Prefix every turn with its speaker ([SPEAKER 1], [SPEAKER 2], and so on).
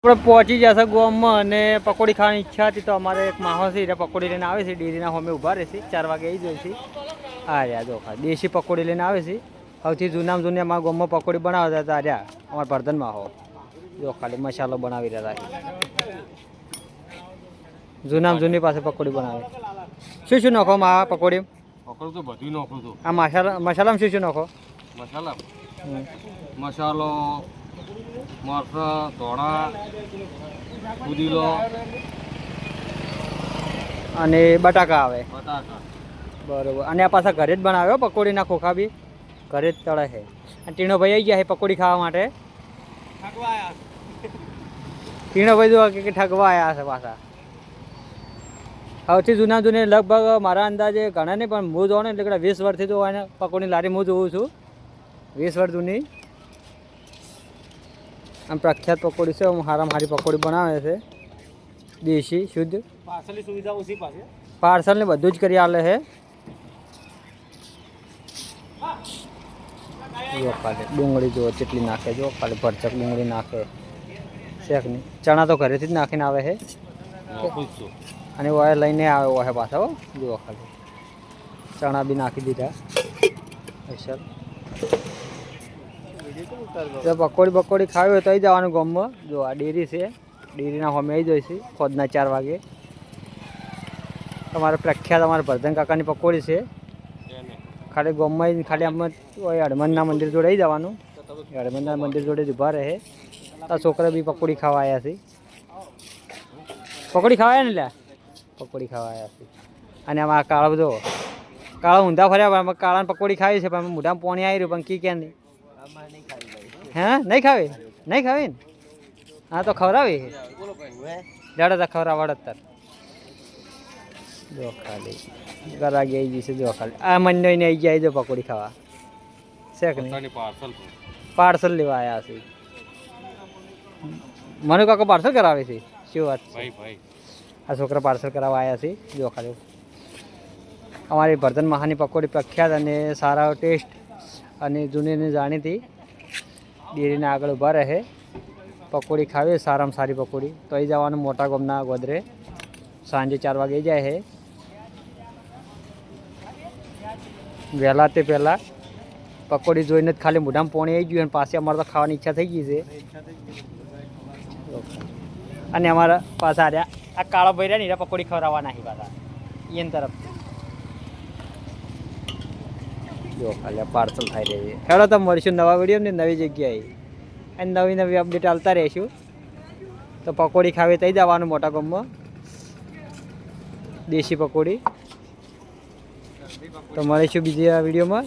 [SPEAKER 1] આપણે પહોંચી જશે ગોમમાં અને પકોડી ખાવાની ઈચ્છા હતી તો અમારે એક માણસ છે એટલે પકોડી લઈને આવે છે ડેરીના હોમે ઊભા રહેશે 4 વાગે આવી જાય છે હા રહ્યા જો દેશી પકોડી લઈને આવે છે સૌથી જૂનામાં જૂની અમારા ગોમમાં પકોડી બનાવતા હતા રહ્યા અમારા બર્ધનમાં હો જો ખાલી મસાલો બનાવી રહ્યા જૂનામાં જૂની પાસે પકોડી બનાવે શું શું નાખો આ પકોડી
[SPEAKER 2] પકોડી તો બધું નાખું છું
[SPEAKER 1] આ મસાલામાં શું શું નાખો
[SPEAKER 2] મસાલો મરચાં ધોળા પુદીનો
[SPEAKER 1] અને બટાકા આવે
[SPEAKER 2] બટાકા
[SPEAKER 1] બરોબર અને આ પાછા ઘરે જ બનાવ્યો પકોડીના ખોખા બી ઘરે જ તળે છે અને ટીણોભાઈ આવી ગયા છે પકોડી ખાવા માટે ટીણોભાઈ જો કે ઠગવા આવ્યા છે પાછા સૌથી જૂના જૂની લગભગ મારા અંદાજે ઘણા નહીં પણ હું જોઉં ને એટલે 20 વર્ષથી તો એને પકોડી લારી હું જોઉં છું 20 વર્ષ જૂની આમ પ્રખ્યાત પકોડી છે હારામાં હારી પકોડી બનાવે છે દેશી શુદ્ધ
[SPEAKER 2] પાર્સલની સુવિધા ઓછી પાસે
[SPEAKER 1] પાર્સલને બધું જ કરી આલે છે જો ખાલી ડુંગળી જો કેટલી નાખે જો ખાલી ભરચક ડુંગળી નાખે શેક નહીં ચણા તો ઘરેથી જ નાખીને આવે છે અને ઓય લઈને આવે ઓહે પાછા હો જુઓ ખાલી ચણા બી નાખી દીધા અસર જો પકોડી ખાવી હોય તો આવી જવાનું ગામમાં જો આ ડેરી છે ડેરીના હોમે આવી જઈશે ખોદના 4 વાગે તમારે પ્રખ્યાત અમારા ભરધન કાકાની પકોડી છે ખાલી ગામમાં ખાલી આમ હનુમાનના મંદિર જોડે આવી જવાનું હનુમાનના મંદિર જોડે જ ઊભા રહે આ છોકરા બી પકોડી ખાવા આવ્યા છે પકોડી ખાવા આવ્યા ને લ્યા પકોડી ખાવા આવ્યા છે અને આમાં કાળો બધો કાળા ઊંધા ફર્યા પણ કાળાને પકોડી ખાવી છે પણ મોઢામાં પાણી આવી રહ્યું પણ કી ક્યાં નહીં હા નહીં ખાવી ને હા તો ખવડાવી જાડે તો ખવડાવડ જ તાર જો ખાલી ગરાગી આવી જશે જો ખાલી આ મંડળીને આવી જાય જો પકોડી ખાવા શેક નહીં પાર્સલ લેવા આવ્યા છે મને કાકો પાર્સલ કરાવે છે શું વાત આ છોકરા પાર્સલ કરાવવા આવ્યા છે જો ખાલી અમારી ભરધન મહાની પકોડી પ્રખ્યાત અને સારા ટેસ્ટ અને જૂની જાણીતી ડેરીના આગળ ઊભા રહે પકોડી ખાવી સારામાં સારી પકોડી તો અહીં જવાનું મોટા ગામના ગોદરે સાંજે 4 વાગે જાય છે વહેલા તે પહેલાં પકોડી જોઈને જ ખાલી મોઢામાં પાણી આવી ગયું અને પાસે અમારે તો ખાવાની ઈચ્છા થઈ ગઈ છે અને અમારા પાછા આવ્યા આ કાળા ભાઈ રહ્યા ને એના પકોડી ખવડાવવા નાખી પાછા એની તરફ જો ખાલી પાર્સલ થઈ રહી છે હેડો તો મળીશું નવા વિડીયો ને નવી જગ્યાએ અને નવી અપડેટ આવતા રહીશું તો પકોડી ખાવી થઈ જવાનું મોટા ગામમાં દેશી પકોડી તો મળીશું બીજા વિડીયોમાં